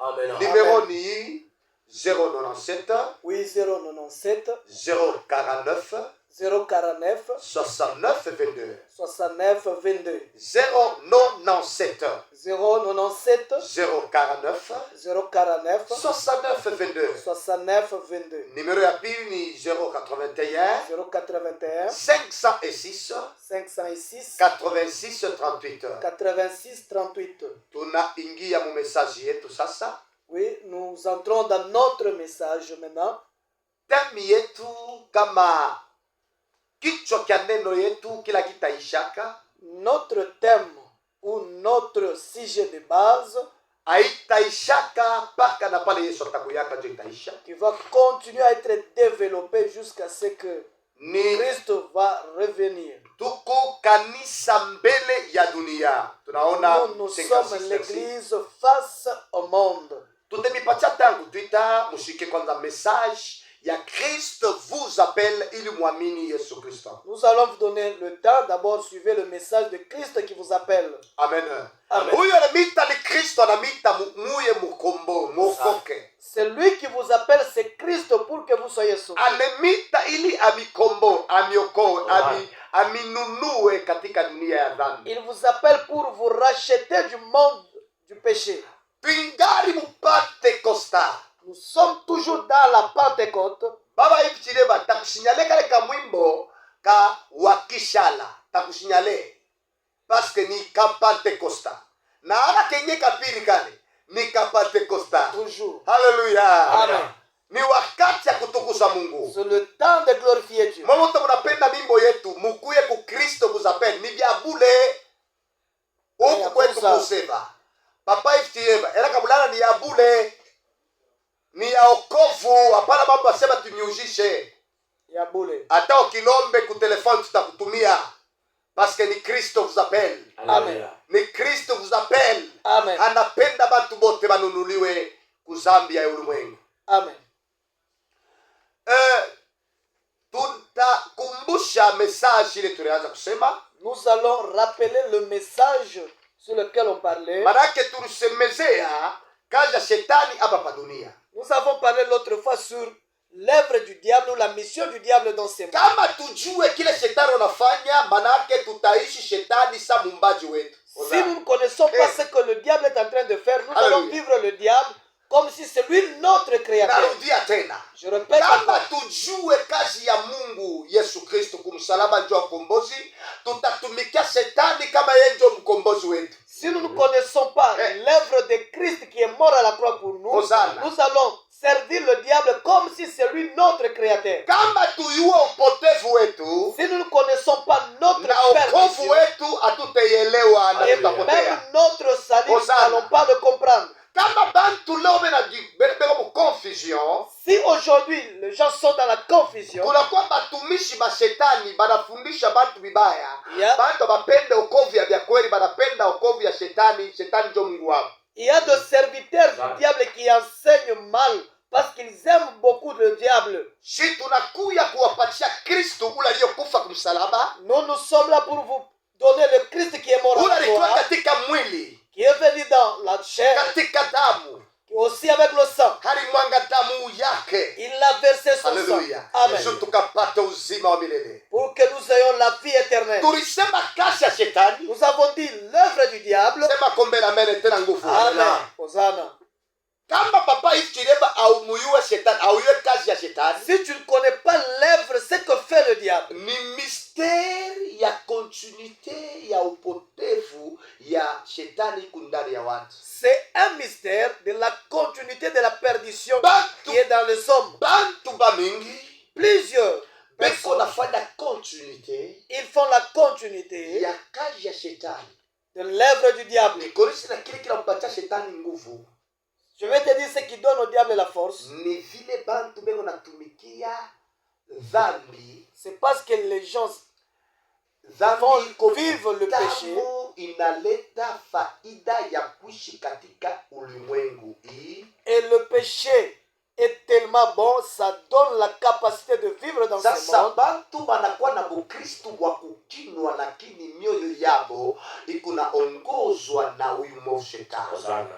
Amen. Numéro ni 097 Oui, 097 049 049 69 22. 69 22. 097 097 049 049 69 22. 69 22. Numéro ya pili ni 081 081 506 506 86 38. 86 38. Tunaingia mu message yetu sasa. Oui, nous entrons dans notre message maintenant. Theme yetu kama kichwa cha neno yetu kila kitaishaka, Notre thème ou notre sujet de base haitaishaka mpaka na pale Yesu atakuyaka ndio itaisha. qui va continuer à être développé jusqu'à ce que Ni Christ va revenir. tuko kanisa mbele ya dunia. Tunaona Nous 56 sommes l'église face au monde. tutemipatia tangu Twitter, mushike kwanza message ya Christ vous appelle ili muamini Yesu Kristo. Nous allons vous donner le temps. D'abord, suivez le message de Christ qui vous appelle. Amen. Amen. Huyo anamita ni Kristo, anamita muye mukombo muokoke. C'est lui qui vous appelle, c'est Christ pour que vous soyez sauvés. Anemita ili amikombo, amiokoe, aminunue katika dunia ya dhambi. Il vous appelle pour vous racheter du monde du péché. Pingari mu Pentecosta. Nous sommes toujours dans la Pentecôte. Baba hivi chileba takusinyale kale ka mwimbo ka wakishala takusinyale parce que ni ka Pentecosta na ana kenye kapiri kale ni ka Pentecosta. Toujours. Haleluya. Amen. Ni wakati ya kutukuza Mungu. C'est le temps de glorifier Dieu. Mama wote mnapenda mimbo yetu, mukuye ku Kristo kuzapenda. Ni vya bule huku kwetu kusema. Papa iftieva, era kabulana ni ya bule. Ni ya okovu, hapana mambo asema tunyujishe. Ya bule. Hata ukilombe ku telefone tutakutumia. Parce que ni Kristo vous appelle. Amen. Ni Kristo vous appelle. Amen. Anapenda bantu bote banunuliwe kuzambi ya ulimwengu. Amen. Tutakumbusha message ile tulianza kusema. Nous allons rappeler le message sur lequel on parlait. Manake tulisemezea kazi ya shetani hapa pa dunia. Nous avons parlé l'autre fois sur l'œuvre du diable ou la mission du diable dans ces mondes. Kama tujue kile shetani anafanya, manake tutaishi shetani sa mumbaji wetu. Si nous ne connaissons pas ce que le diable est en train de faire, nous allons vivre le diable comme si c'est lui notre créateur. Narudia tena. Je répète Kama encore. tujue kazi ya Mungu Yesu Kristo kumsalaba ndio mkombozi, tutatumikia shetani kama yeye ndio mkombozi wetu. Si nous ne connaissons pas l'œuvre de Christ qui est mort à la croix pour nous, Hosanna. nous allons servir le diable comme si c'est lui notre créateur. Kama tuyue upotevu wetu Si nous ne connaissons pas notre na okovu perdition wetu hatutaielewa na et tutapotea. même notre salut, nous Hosanna. n'allons pas le comprendre. Kama bantu leo bena confusion, Si aujourd'hui les gens sont dans la confusion, kunakuwa batumishi ba shetani banafundisha bantu vibaya. Yeah. Bantu bapende okovu ya vya kweli, banapenda okovu ya shetani, shetani ndio Mungu wao. il y a des serviteurs du diable qui enseignent mal parce qu'ils aiment beaucoup le diable. Si tunakuya kuwapatia Kristo ule aliyokufa kumsalaba, Nous sommes là pour vous donner le Christ qui est mort ule à la alikuwa croix, katika mwili, qui est venu dans la chair, katika damu, aussi avec le sang. halimwanga damu yake. Il a versé son Haleluya. sang. Amen. Yesu tukapata uzima wa milele. Pour que nous ayons la vie éternelle. Tulisema kazi ya shetani, Nous avons dit l'œuvre du diable. sema kombe la mene tena nguvu. Amen. Hosanna. Kama papa iftireba au muyue shetani, au yue kazi ya shetani, Si tu ne connais pas l'œuvre, ce que fait le diable, ni mystère ya continuité ya upotevu ya shetani kundani ya watu. c'est un mystère de la continuité de la perdition Bantu, qui est dans les hommes. bantu bamingi Plusieurs beko personnes, nafanya continuité ils font la continuité ya kazi ya shetani. de l'œuvre du diable. Nikorisi na kile kinampatia shetani nguvu. Je vais te dire ce qui donne au diable la force. Ni vile bantu beko natumikia dhambi. C'est parce que les gens Dhambi vivent le péché. tamu inaleta faida ya kuishi katika ulimwengu hii. Et le péché est tellement bon, ça donne la capacité de vivre dans ce Sasa monde. bantu banakuwa na Bukristu wa kukinwa, lakini mioyo yabo ikunaongozwa na uyu mosheka.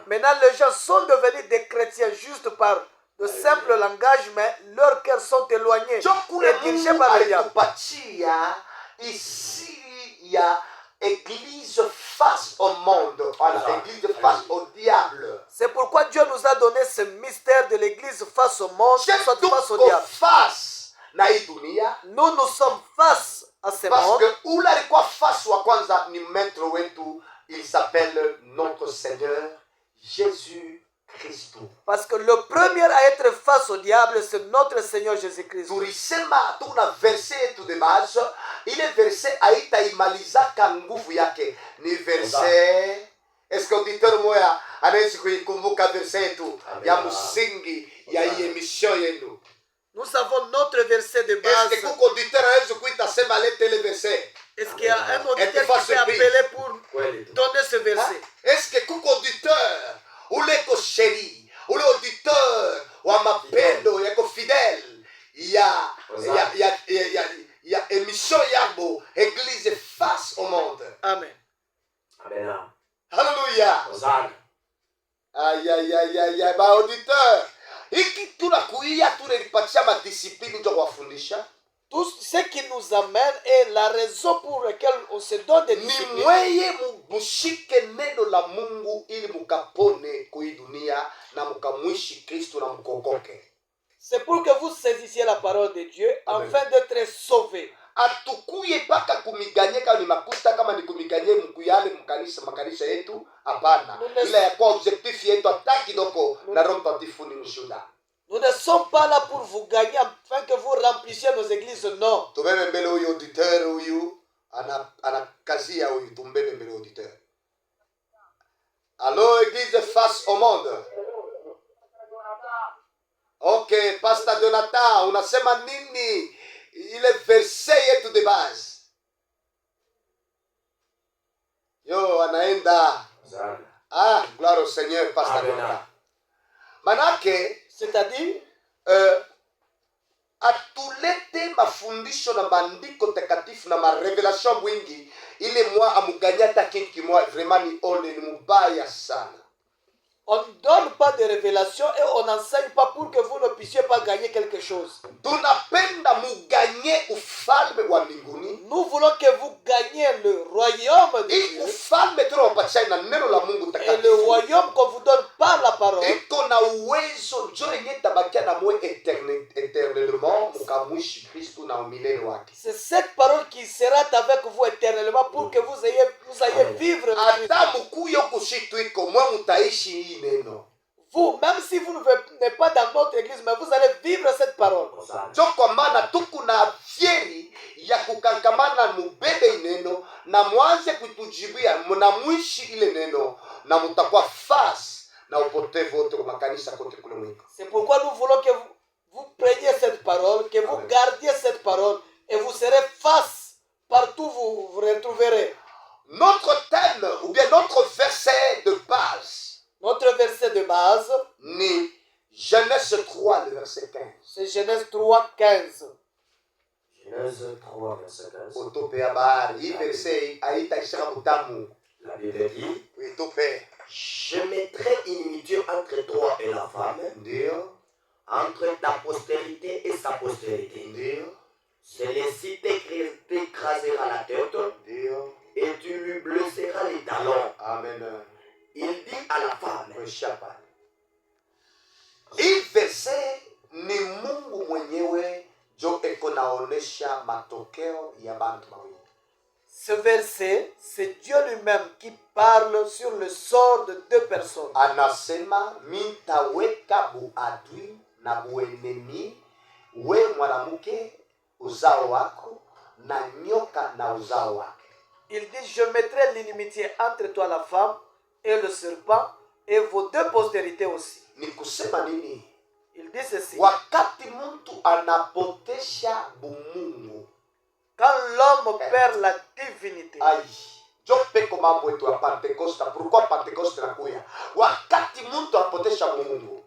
Maintenant, les gens sont devenus des chrétiens juste par de simple langage, mais leurs cœurs sont éloignés Jokule et dirigés Mungu par le diable. alikupatia isiri ya église face au monde. Voilà, église face au diable. C'est pourquoi Dieu nous a donné ce mystère de l'église face au monde, soit face au diable. Face na hii dunia. Nous sommes face à ce Parce monde. que ule alikuwa face wa kwanza ni maître wetu, il s'appelle notre Seigneur Jésus Christ. Parce que le premier à être face au diable, c'est notre Seigneur Jésus-Christ. Tulisema tuna verse yetu de base, ile verse haitaimalizaka nguvu yake. Ni verse, est-ce que auditeur moya anaweza kuikumbuka verse yetu ya msingi ya hii emission yenu? Nous avons notre verset de base. Est-ce que kuko auditeur anaweza kuita sema lete le verset? Est-ce qu'il y a un auditeur qui s'est appelé pour donner ce verset? Est-ce que kuko auditeur ule ko sheri, ule auditeur wa mapendo yako fidèle ya émission yabo église face au monde? Amen. Amen. Alléluia. Aïe, ba auditeur. Hiki tunakuia tunalipatia madiscipline ndio kuwafundisha. Tout ce qui nous amène est la raison pour laquelle on se donne des Ni disciplines. mweye mushike neno la Mungu ili mukapone kui dunia na mukamwishi Kristo na mukokoke. C'est pour que vous saisissiez la parole de Dieu. Amen. Afin d'être sauvés. Atukuye paka kumiganye kama ni makuta, kama ni kumiganye mkuyale makanisa yetu, hapana. Ila ya kwa objectif yetu ataki doko na Roho Mtakatifu ni mshuhuda. Nous ne sommes pas là pour vous gagner afin que vous remplissiez nos églises, non. Tubebe mbele huyu auditeur huyu ana kazi ya huyu, tumbebe mbele auditeur. Allo église face au monde. Ok, Pastor Jonathan, unasema nini? Ile verse yetu de base. Yo, anaenda. Gloire au Seigneur, Pastor Jonathan. Manake, C'est-à-dire, atulete mafundisho na maandiko takatifu na marevelation mwingi ile mwa amuganya hata kitu kimoja, vraiment ni ole, ni mubaya sana. on ne donne pas de révélation et on n'enseigne pas pour que vous ne puissiez pas gagner quelque chose. Tunapenda muganye ufalme wa mbinguni. Nous voulons que vous gagniez le royaume de Hii Dieu. ufalme tunaopatia na neno la Mungu Et le takatifu. royaume qu'on vous donne par la parole. Iko na uwezo njo yenye tabakia na mwe éternellement mukamwishi Kristo na umilele wake. C'est cette parole qui sera avec vous éternellement pour que vous ayez vivre. Ata mukuyo kushitu iko mwe mutaishi hii neno. Vous, même si vous n'êtes pas dans notre église, mais vous allez vivre cette parole. Njo kwa maana tuku na fieri ya kukankamana mubebe ineno na mwanze kutujibia mnamwishi ile neno na mutakuwa face na upotevu wote kwa makanisa kote kule mwiko. C'est pourquoi nous voulons que vous preniez cette parole, que vous gardiez cette parole et vous serez face. Partout vous retrouverez. Notre thème ou bien notre verset de base Notre verset de base, ni Genèse 3, le verset 15. c'est Genèse 3, 15. Genèse 3, verset 15. Utupe habari. Hii verset haitaishaka mutamu. La Bible dit, Utupe. je mettrai inimitié entre toi et la femme, Ndio. entre ta postérité et sa postérité. Ndio. Celui-ci t'écrasera la tête Ndio. et tu lui blesseras les talons. Amen. Il dit à la femme, Shapa. Hii verse ni Mungu mwenyewe jo eko naonesha matokeo ya bantu mawili. Ce verset, c'est Dieu lui-même qui parle sur le sort de deux personnes. Anasema mitaweka buadui na buenemi we mwanamke uzao wako na nyoka na uzao wake. Il dit, je mettrai l'inimitié entre toi la femme et le serpent et vos deux postérités aussi. Ni kusema nini? Il dit ceci. Wakati mtu anapotesha bumungu, Quand l'homme perd la divinité, ai jo peko mambo yetu ya Pentecoste. Pourquoi Pentecoste nakuya? Wakati mtu anapotesha bumungu,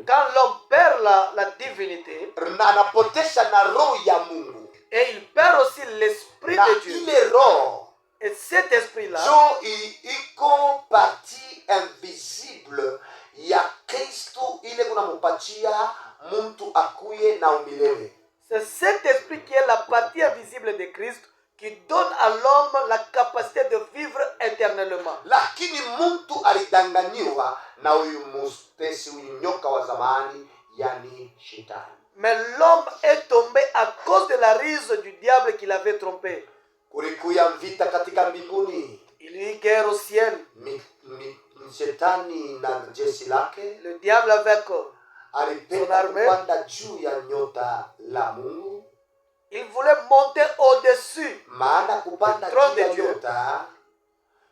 quand l'homme perd la divinité, na anapotesha na roho ya Mungu, et il perd aussi l'esprit na de Dieu. ile roho Et cet esprit-là, jo iko parti ile kunamupatia mtu akuye na umilele. C'est cet esprit qui est la partie invisible de Christ qui donne à l'homme la capacité de vivre éternellement. Lakini mtu alidanganyiwa na huyu mutesi, huyu nyoka wa zamani, yani shetani. Mais l'homme est tombé à cause de la ruse du diable qui l'avait trompé. Kulikuya vita katika mbinguni. Il y eut guerre au ciel. Shetani na jeshi lake, Le diable avec alipenda kupanda juu ya nyota la Mungu. il voulait monter au-dessus. Maana kupanda Trône juu ya de Dieu. nyota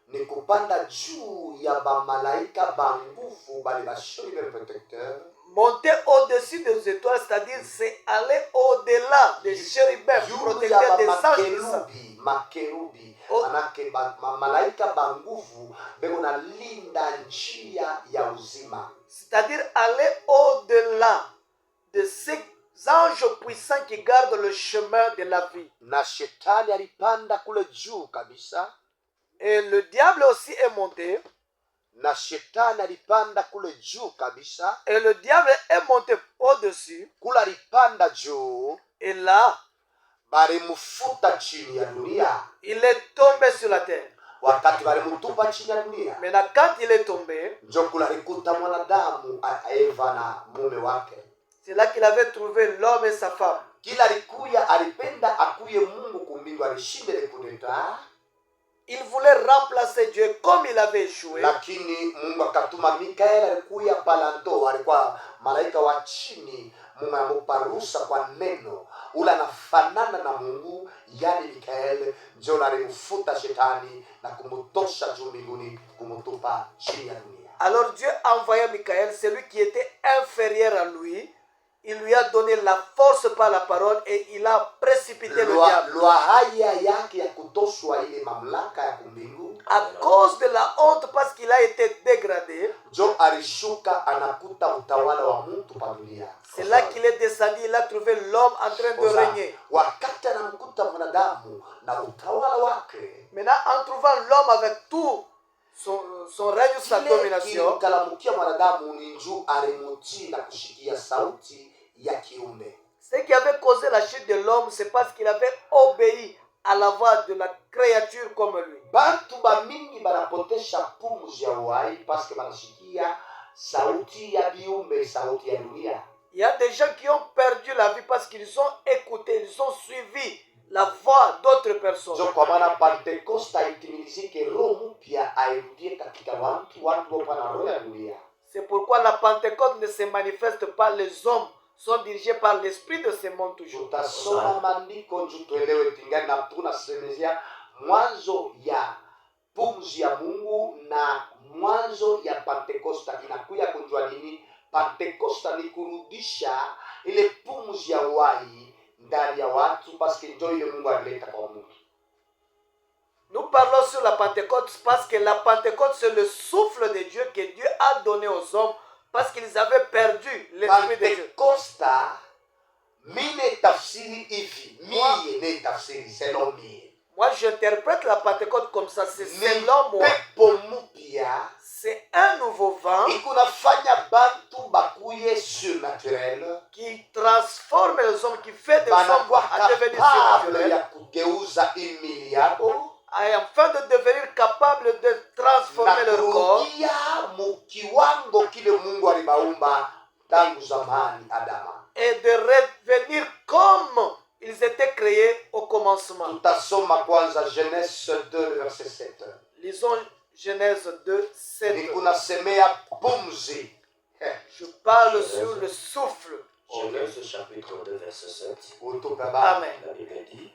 ni kupanda juu ya bamalaika banguvu bali bashuri be protecteur. Monter au-dessus des étoiles, c'est-à-dire c'est aller au-delà des chérubins Juu protecteurs ya des anges. makerubi Oh. manake malaika banguvu beko na linda njia ya uzima. C'est-à-dire aller au-delà de ces anges puissants qui gardent le chemin de la vie. Na shetani alipanda kule juu kabisa, Et le diable aussi est monté. na shetani alipanda kule juu kabisa, Et le diable est monté au-dessus. kula alipanda juu, Et là, balimufuta chini ya dunia. il est tombé sur la terre. Wakati balimutupa chini ya dunia, Maintenant, quand il est tombé, njo kula alikuta mwanadamu Eva na mume wake. c'est là qu'il avait trouvé l'homme et sa femme. Kila alikuya alipenda akuye Mungu kumbingu, alishinde le kudeta, Il voulait remplacer Dieu comme il avait échoué. lakini Mungu akatuma Mikaeli. Alikuya palando, alikuwa malaika wa chini. Mungu anamupa ruhusa kwa neno, ule anafanana na Mungu, yani Mikaeli njo alimfuta shetani na kumutosha juu mbinguni, kumutupa chini ya dunia. Alors Dieu a envoyé Michael, celui qui était inférieur à lui. Il lui a donné la force par la parole et il a précipité le diable. Lwa haya yake ya kutoshwa ile mamlaka ya kumbingu, À cause de la honte, parce qu'il a été dégradé, jo alishuka anakuta utawala wa mtu pa dunia. c'est là qu'il est descendu, il a trouvé l'homme en train de régner. Wakati anamkuta mwanadamu na utawala wake, Maintenant, en trouvant l'homme avec tout son règne, sa kile domination, kilimkalamukia mwanadamu ni juu alimutii na kushikia sauti ya kiume. ce qui avait causé la chute de l'homme, c'est parce qu'il avait obéi à la voix de la créature comme lui. Bantu bamingi banapotesha pumzi ya uhai paske banashikia sauti ya viumbe, sauti ya dunia. Il y a des gens qui ont perdu la vie parce qu'ils ont écouté, ils ont suivi la voix d'autres personnes. So kwa maana Pentekosta itimilizike, roho mpya airudie katika watu wapa na roho ya dunia. C'est pourquoi la Pentecôte ne se manifeste pas, les hommes sont dirigés par l'esprit de ce monde toujours. Tutasoma maandiko nju tuelewe tingani, na tunasemezea mwanzo ya pumzi ya Mungu na mwanzo ya Pentekosta. Inakuya kunjua nini? Pentekosta ni kurudisha ile pumzi ya uhai ndani ya watu, paske ndio ile Mungu alileta kwa mtu. Nous parlons sur la Pentecôte parce que la Pentecôte c'est le souffle de Dieu que Dieu a donné aux hommes parce qu'ils avaient perdu l'esprit de Dieu. Pentekosta mine tafsiri hivi, mie ne tafsiri selon mie. Moi j'interprète la Pentecôte comme ça, c'est Ni selon moi. pepo mpya C'est un nouveau vent ikunafanya bantu bakuye surnaturel, qui transforme les hommes, qui fait des hommes banakuwa à devenir kapable ya surnaturels, kugeuza imili yabo afin de devenir capable de transformer na leur corps kurudia mukiwango kile Mungu alibaumba tangu zamani Adama. et de revenir comme ils étaient créés au commencement. Tutasoma kwanza Genèse 2 verset 7. Lisons Genèse 2, 7. Nikunasemea pumzi. Je parle sur le souffle. Genèse chapitre 2 verset 7. Utupe baba. Amen. La Bible dit: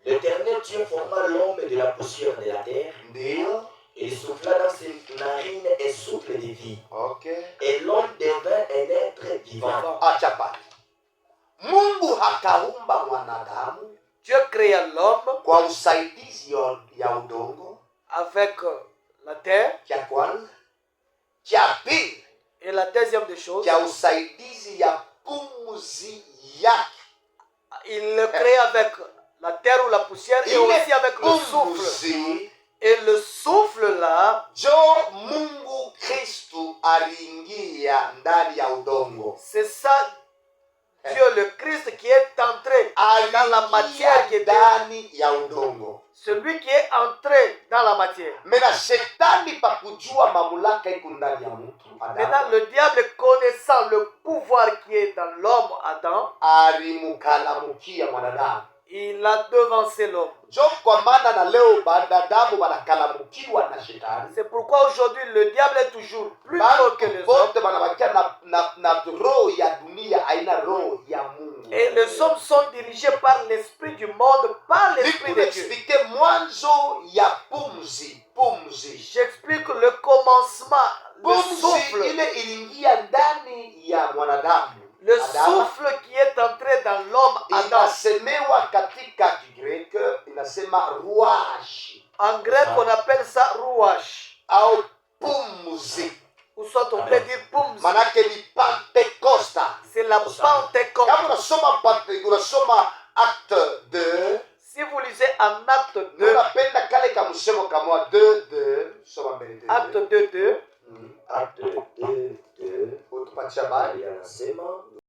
L'Éternel Dieu forma l'homme de la poussière de la terre, Ndio. et il souffla dans ses narines un souffle de vie. Okay. Et l'homme devint un être vivant. Acha pale. Mungu hakaumba mwanadamu Dieu créa l'homme kwa usaidizi ya udongo, avec la terre. cha kwanza. Cha pili, Et la deuxième des choses, cha usaidizi ya pumzi yake. il le crée avec la terre ou la poussière et Ile aussi avec le souffle. pumzi Et le souffle là, jo Mungu Kristu aliingia ndani ya udongo. c'est ça, Dieu le Christ qui est entré dans la matière qui était. Ndani ya udongo. Celui qui est entré dans la matière. Mena shetani pakujua mamlaka iko ndani ya mtu Maintenant, Adamu, le diable connaissant le pouvoir qui est dans l'homme Adam, alimukalamukia mwanadamu. il a devancé l'homme. Jo kwa maana na leo banadamu wanakalamukiwa na shetani. C'est pourquoi aujourd'hui le diable est toujours plus fort que les hommes. Bote banabakia na roho ya dunia, haina roho ya Mungu. Et les hommes sont dirigés par l'esprit du monde, par l'esprit de Dieu. Nikuexplike mwanzo ya pumzi. J'explique le commencement, le Pumzi souffle. ile iliingia ndani ya mwanadamu. Le Adama. souffle qui est entré dans l'homme Adam. Inasemewa katika Kigreki inasema ruach En grec, on appelle ça rouage. au pumzi. Ou soit on peut dire pumzi. Manake ni Pentecosta. C'est la Pentecôte. Kama unasoma acte 2, Si vous lisez en acte 2, unapenda kale kamusemo kamwa 2 soma mbele 2. acte 2, 2, Acte 2, Utupatia habari. anasema